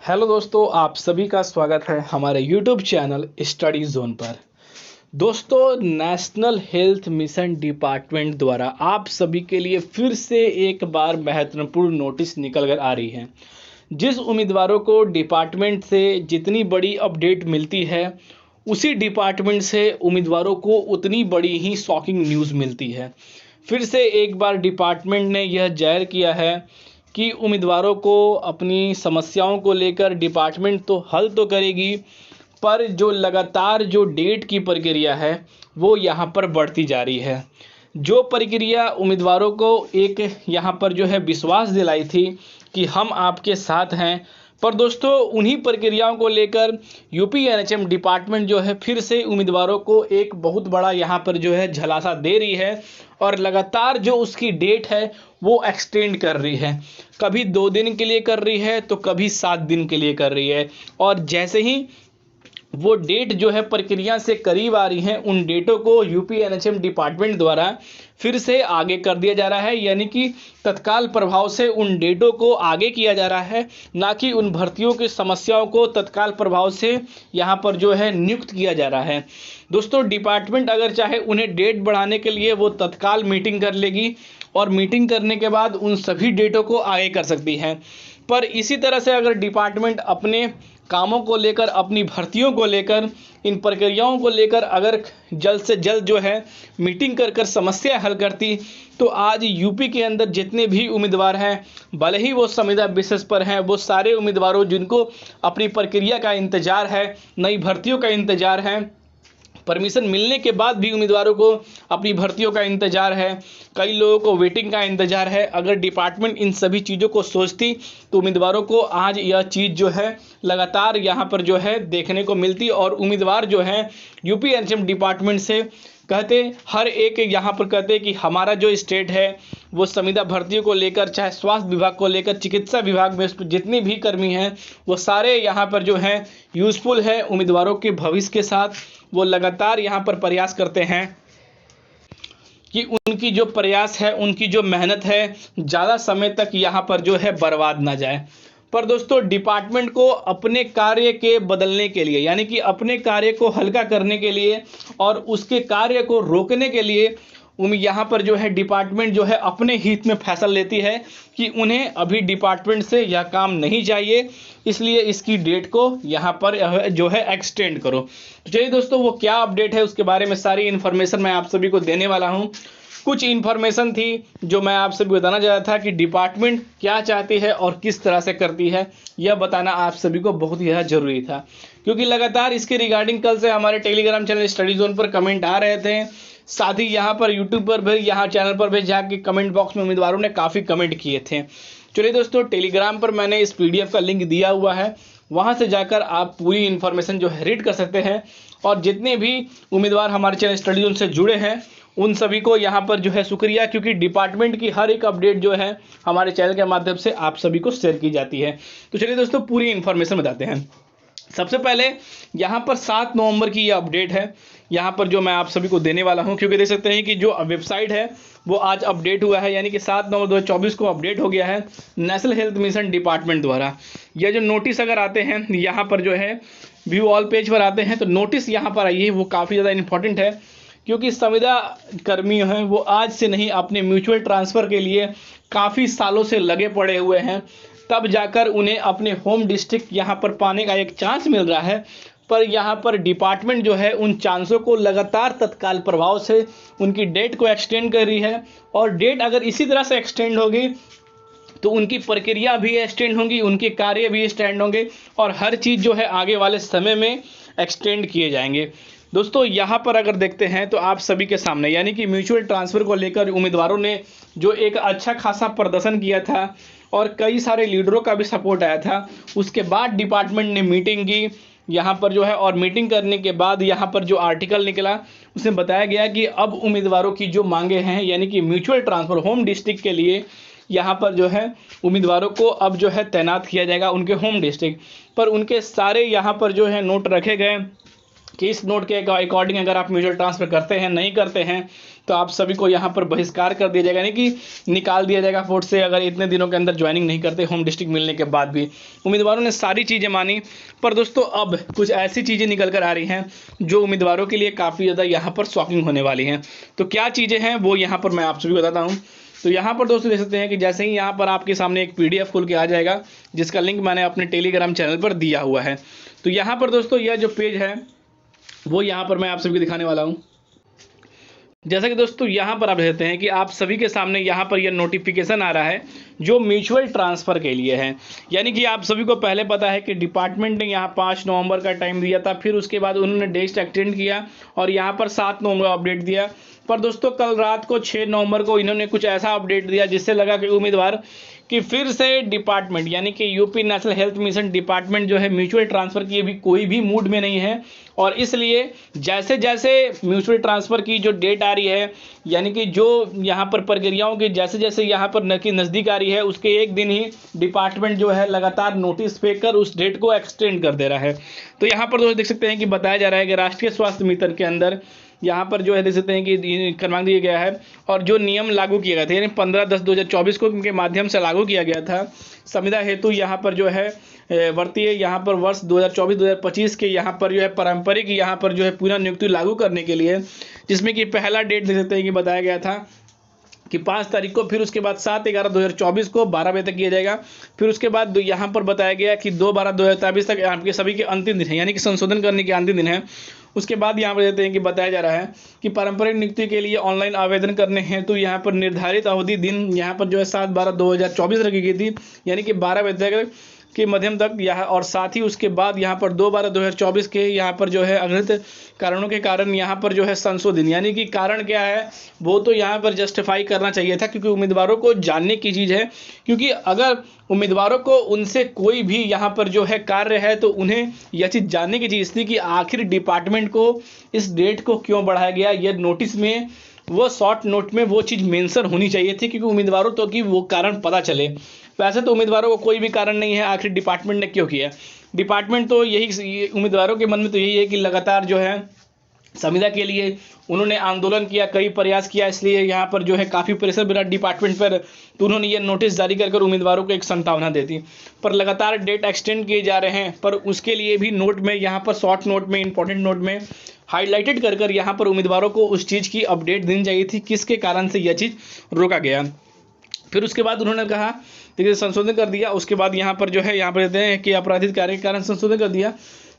Hello दोस्तों, आप सभी का स्वागत है हमारे यूट्यूब चैनल स्टडी जोन पर। दोस्तों, नेशनल हेल्थ मिशन डिपार्टमेंट द्वारा आप सभी के लिए फिर से एक बार महत्वपूर्ण नोटिस निकल कर आ रही है। जिस उम्मीदवारों को डिपार्टमेंट से जितनी बड़ी अपडेट मिलती है, उसी डिपार्टमेंट से उम्मीदवारों को उतनी बड़ी ही शॉकिंग न्यूज़ मिलती है। फिर से एक बार डिपार्टमेंट ने यह जाहिर किया है कि उम्मीदवारों को अपनी समस्याओं को लेकर डिपार्टमेंट तो हल तो करेगी, पर जो लगातार जो डेट की प्रक्रिया है वो यहाँ पर बढ़ती जा रही है। जो प्रक्रिया उम्मीदवारों को एक यहाँ पर जो है विश्वास दिलाई थी कि हम आपके साथ हैं, पर दोस्तों उन्हीं प्रक्रियाओं को लेकर यूपी एनएचएम डिपार्टमेंट जो है फिर से उम्मीदवारों को एक बहुत बड़ा यहाँ पर जो है झलासा दे रही है और लगातार जो उसकी डेट है वो एक्सटेंड कर रही है। कभी 2 दिन के लिए कर रही है तो कभी 7 दिन के लिए कर रही है, और जैसे ही वो डेट जो है प्रक्रिया से करीब आ रही हैं, उन डेटों को यूपी एनएचएम डिपार्टमेंट द्वारा फिर से आगे कर दिया जा रहा है। यानी कि तत्काल प्रभाव से उन डेटों को आगे किया जा रहा है, ना कि उन भर्तियों की समस्याओं को तत्काल प्रभाव से यहाँ पर जो है नियुक्त किया जा रहा है। दोस्तों, डिपार्टमेंट अगर चाहे उन्हें डेट बढ़ाने के लिए वो तत्काल मीटिंग कर लेगी और मीटिंग करने के बाद उन सभी डेटों को आगे कर सकती है। पर इसी तरह से अगर डिपार्टमेंट अपने कामों को लेकर, अपनी भर्तियों को लेकर, इन प्रक्रियाओं को लेकर अगर जल्द से जल्द जो है मीटिंग कर कर समस्या हल करती, तो आज यूपी के अंदर जितने भी उम्मीदवार हैं, भले ही वो संविदा बेसिस पर हैं, वो सारे उम्मीदवारों जिनको अपनी प्रक्रिया का इंतज़ार है, नई भर्तियों का इंतज़ार है, परमिशन मिलने के बाद भी उम्मीदवारों को अपनी भर्तियों का इंतज़ार है, कई लोगों को वेटिंग का इंतज़ार है। अगर डिपार्टमेंट इन सभी चीज़ों को सोचती तो उम्मीदवारों को आज यह चीज़ जो है लगातार यहाँ पर जो है देखने को मिलती, और उम्मीदवार जो है यूपी एनएचएम डिपार्टमेंट से कहते, हर एक यहाँ पर कहते कि हमारा जो स्टेट है वो संविदा भर्तियों को लेकर, चाहे स्वास्थ्य विभाग को लेकर, चिकित्सा विभाग में जितने भी कर्मी हैं वो सारे यहाँ पर जो हैं यूज़फुल है उम्मीदवारों के भविष्य के साथ। वो लगातार यहाँ पर प्रयास करते हैं कि उनकी जो प्रयास है, उनकी जो मेहनत है, ज़्यादा समय तक यहाँ पर जो है बर्बाद ना जाए। पर दोस्तों, डिपार्टमेंट को अपने कार्य के बदलने के लिए, यानी कि अपने कार्य को हल्का करने के लिए और उसके कार्य को रोकने के लिए यहाँ पर जो है डिपार्टमेंट जो है अपने हित में फैसला लेती है कि उन्हें अभी डिपार्टमेंट से यह काम नहीं चाहिए, इसलिए इसकी डेट को यहाँ पर जो है एक्सटेंड करो। तो चलिए दोस्तों, वो क्या अपडेट है उसके बारे में सारी इन्फॉर्मेशन मैं आप सभी को देने वाला हूँ। कुछ इन्फॉर्मेशन थी जो मैं आप सभी को बताना चाहता था कि डिपार्टमेंट क्या चाहती है और किस तरह से करती है, यह बताना आप सभी को बहुत ही ज़रूरी था, क्योंकि लगातार इसके रिगार्डिंग कल से हमारे टेलीग्राम चैनल स्टडी जोन पर कमेंट आ रहे थे, साथ ही यहाँ पर यूट्यूब पर भी, यहाँ चैनल पर भी जाके कमेंट बॉक्स में उम्मीदवारों ने काफ़ी कमेंट किए थे। चलिए दोस्तों, टेलीग्राम पर मैंने इस PDF का लिंक दिया हुआ है, वहाँ से जाकर आप पूरी इन्फॉर्मेशन जो है रीड कर सकते हैं, और जितने भी उम्मीदवार हमारे चैनल स्टडी जोन से जुड़े हैं उन सभी को यहाँ पर जो है शुक्रिया, क्योंकि डिपार्टमेंट की हर एक अपडेट जो है हमारे चैनल के माध्यम से आप सभी को शेयर की जाती है। तो चलिए दोस्तों, पूरी इन्फॉर्मेशन बताते हैं। सबसे पहले यहाँ पर 7 नवंबर की ये अपडेट है, यहाँ पर जो मैं आप सभी को देने वाला हूँ, क्योंकि देख सकते हैं कि जो वेबसाइट है वो आज अपडेट हुआ है, यानी कि 7 नवंबर 2024 को अपडेट हो गया है नेशनल हेल्थ मिशन डिपार्टमेंट द्वारा। यह जो नोटिस अगर आते हैं यहाँ पर जो है व्यू ऑल पेज पर आते हैं, तो नोटिस यहाँ पर आई है वो काफ़ी ज़्यादा इंपॉर्टेंट है, क्योंकि संविदा कर्मी हैं वो आज से नहीं, अपने म्यूचुअल ट्रांसफ़र के लिए काफ़ी सालों से लगे पड़े हुए हैं, तब जाकर उन्हें अपने होम डिस्ट्रिक्ट यहाँ पर पाने का एक चांस मिल रहा है। पर यहाँ पर डिपार्टमेंट जो है उन चांसों को लगातार तत्काल प्रभाव से उनकी डेट को एक्सटेंड कर रही है, और डेट अगर इसी तरह से एक्सटेंड होगी तो उनकी प्रक्रिया भी एक्सटेंड होंगी, उनके कार्य भी एक्सटेंड होंगे, और हर चीज़ जो है आगे वाले समय में एक्सटेंड किए जाएंगे। दोस्तों, यहाँ पर अगर देखते हैं तो आप सभी के सामने, यानी कि म्यूचुअल ट्रांसफ़र को लेकर उम्मीदवारों ने जो एक अच्छा खासा प्रदर्शन किया था और कई सारे लीडरों का भी सपोर्ट आया था, उसके बाद डिपार्टमेंट ने मीटिंग की यहाँ पर जो है, और मीटिंग करने के बाद यहाँ पर जो आर्टिकल निकला उसमें बताया गया कि अब उम्मीदवारों की जो मांगे हैं, यानी कि म्यूचुअल ट्रांसफ़र होम डिस्ट्रिक्ट के लिए यहाँ पर जो है उम्मीदवारों को अब जो है तैनात किया जाएगा उनके होम डिस्ट्रिक्ट पर। उनके सारे यहाँ पर जो है नोट रखे गए कि इस नोट के अकॉर्डिंग अगर आप म्यूचुअल ट्रांसफ़र करते हैं, नहीं करते हैं, तो आप सभी को यहाँ पर बहिष्कार कर दिया जाएगा, यानी कि निकाल दिया जाएगा फोर्स से अगर इतने दिनों के अंदर ज्वाइनिंग नहीं करते होम डिस्ट्रिक्ट मिलने के बाद भी। उम्मीदवारों ने सारी चीज़ें मानी, पर दोस्तों अब कुछ ऐसी चीज़ें निकल कर आ रही हैं जो उम्मीदवारों के लिए काफ़ी ज़्यादा यहाँ पर शॉकिंग होने वाली हैं। तो क्या चीज़ें हैं वो यहाँ पर मैं आप सभी को बताता हूँ। तो यहाँ पर दोस्तों देख सकते हैं कि जैसे ही यहाँ पर आपके सामने एक PDF खुल के आ जाएगा, जिसका लिंक मैंने अपने टेलीग्राम चैनल पर दिया हुआ है। तो यहाँ पर दोस्तों यह जो पेज है वो यहाँ पर मैं आप सभी को दिखाने वाला हूँ। जैसा कि दोस्तों यहाँ पर आप देखते हैं कि आप सभी के सामने यहाँ पर यह नोटिफिकेशन आ रहा है जो म्यूचुअल ट्रांसफ़र के लिए है। यानी कि आप सभी को पहले पता है कि डिपार्टमेंट ने यहाँ 5 नवंबर का टाइम दिया था, फिर उसके बाद उन्होंने डेट एक्सटेंड किया और यहाँ पर 7 नवंबर अपडेट दिया। पर दोस्तों कल रात को 6 नवंबर को इन्होंने कुछ ऐसा अपडेट दिया जिससे लगा कि उम्मीदवार कि फिर से डिपार्टमेंट यानी कि UP national health mission department जो है म्यूचुअल ट्रांसफ़र की अभी कोई भी मूड में नहीं है। और इसलिए जैसे जैसे म्यूचुअल ट्रांसफ़र की जो डेट आ रही है, यानी कि जो यहाँ पर प्रक्रियाओं की जैसे जैसे यहाँ पर नज़दीक आ रही है, उसके एक दिन ही डिपार्टमेंट जो है लगातार नोटिस भेजकर उस डेट को एक्सटेंड कर दे रहा है। तो यहाँ पर दोस्तों देख सकते हैं कि बताया जा रहा है कि राष्ट्रीय स्वास्थ्य मिशन के अंदर यहाँ पर जो है देख सकते हैं कि क्रमांक दिया गया है और जो नियम लागू किया गया था यानी 15/10/2024 को के माध्यम से लागू किया गया था संविदा हेतु यहाँ पर जो है वर्तीय यहाँ पर वर्ष 2024-2025 के यहाँ पर जो है पारंपरिक यहाँ पर जो है पुनः नियुक्ति लागू करने के लिए, जिसमें कि पहला डेट देख सकते हैं कि बताया गया था कि 5 तारीख को, फिर उसके बाद 7/11/2024 को 12 बजे तक किया जाएगा। फिर उसके बाद यहाँ पर बताया गया कि 2/12/2024 तक आपके सभी के अंतिम दिन है, यानी कि संशोधन करने के अंतिम दिन है। उसके बाद यहाँ पर देते हैं कि बताया जा रहा है कि पारंपरिक नियुक्ति के लिए ऑनलाइन आवेदन करने हैं तो यहाँ पर निर्धारित अवधि दिन यहाँ पर जो है 7/12/2024 रखी गई थी, यानी कि 12 बजे तक के मध्यम तक यहाँ, और साथ ही उसके बाद यहाँ पर 2/12/2024 के यहाँ पर जो है अघटित कारणों के कारण यहाँ पर जो है संशोधन, यानी कि कारण क्या है वो तो यहाँ पर जस्टिफाई करना चाहिए था, क्योंकि उम्मीदवारों को जानने की चीज़ है। क्योंकि अगर उम्मीदवारों को उनसे कोई भी यहाँ पर जो है कार्य है तो उन्हें यह चीज़ जानने की चीज़ थी कि आखिर डिपार्टमेंट को इस डेट को क्यों बढ़ाया गया। यह नोटिस में वो शॉर्ट नोट में वो चीज़ मेंशन होनी चाहिए थी, क्योंकि उम्मीदवारों तो कि वो कारण पता चले। वैसे तो उम्मीदवारों को कोई भी कारण नहीं है, आखिर डिपार्टमेंट ने क्यों किया। डिपार्टमेंट तो यही उम्मीदवारों के मन में तो यही है कि लगातार जो है संविदा के लिए उन्होंने आंदोलन किया, कई प्रयास किया, इसलिए यहाँ पर जो है काफ़ी प्रेशर बना डिपार्टमेंट पर, तो उन्होंने ये नोटिस जारी कर उम्मीदवारों को एक संभावना देती। पर लगातार डेट एक्सटेंड किए जा रहे हैं, पर उसके लिए भी नोट में यहाँ पर शॉर्ट नोट में इंपॉर्टेंट नोट में हाईलाइटेड कर यहाँ पर उम्मीदवारों को उस चीज़ की अपडेट देनी चाहिए थी किसके कारण से यह चीज़ रोका गया। फिर उसके बाद उन्होंने कहा देखिए संशोधन कर दिया। उसके बाद यहाँ पर जो है यहाँ पर देते हैं कि आपराधिक कार्य के कारण संशोधन कर दिया।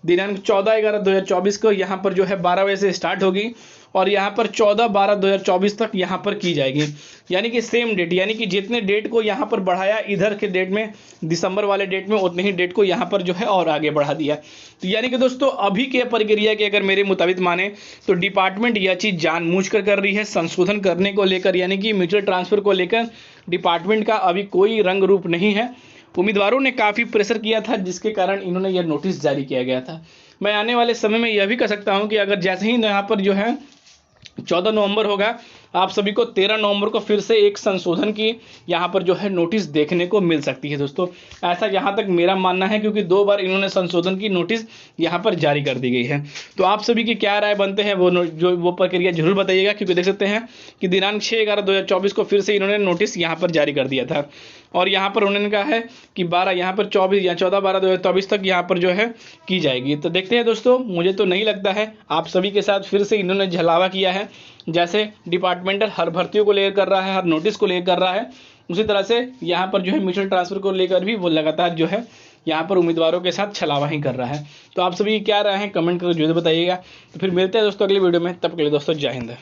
दिनांक 14/11/2024 को यहाँ पर जो है 12 बजे से स्टार्ट होगी और यहाँ पर 14/12/2024 तक यहाँ पर की जाएगी, यानी कि सेम डेट, यानी कि जितने डेट को यहाँ पर बढ़ाया इधर के डेट में दिसंबर वाले डेट में, उतने ही डेट को यहाँ पर जो है और आगे बढ़ा दिया। तो यानी कि दोस्तों अभी के प्रक्रिया के अगर मेरे मुताबिक माने तो डिपार्टमेंट यह चीज़ जानबूझकर कर रही है संशोधन करने को लेकर, यानी कि म्यूचुअल ट्रांसफ़र को लेकर डिपार्टमेंट का अभी कोई रंग रूप नहीं है। उम्मीदवारों ने काफ़ी प्रेशर किया था जिसके कारण इन्होंने यह नोटिस जारी किया गया था। मैं आने वाले समय में यह भी कह सकता हूं कि अगर जैसे ही यहाँ पर जो है 14 नवंबर होगा, आप सभी को 13 नवंबर को फिर से एक संशोधन की यहाँ पर जो है नोटिस देखने को मिल सकती है दोस्तों। ऐसा यहाँ तक मेरा मानना है, क्योंकि 2 बार इन्होंने संशोधन की नोटिस यहाँ पर जारी कर दी गई है। तो आप सभी की क्या राय बनते हैं वो प्रक्रिया जरूर बताइएगा, क्योंकि देख सकते हैं कि दिनांक 6/11/2024 को फिर से इन्होंने नोटिस यहाँ पर जारी कर दिया था और यहाँ पर उन्होंने कहा है कि 12 यहाँ पर 24 या 14/12/2024 तक यहाँ पर जो है की जाएगी। तो देखते हैं दोस्तों, मुझे तो नहीं लगता है, आप सभी के साथ फिर से इन्होंने झलावा किया है। जैसे डिपार्टमेंटल हर भर्तियों को लेकर कर रहा है, हर नोटिस को लेकर कर रहा है, उसी तरह से यहाँ पर जो है म्यूचुअल ट्रांसफ़र को लेकर भी वो लगातार जो है यहाँ पर उम्मीदवारों के साथ छलावा ही कर रहा है। तो आप सभी क्या राय हैं कमेंट करके जरूर बताइएगा। तो फिर मिलते हैं दोस्तों अगली वीडियो में, तब के लिए दोस्तों जय हिंद।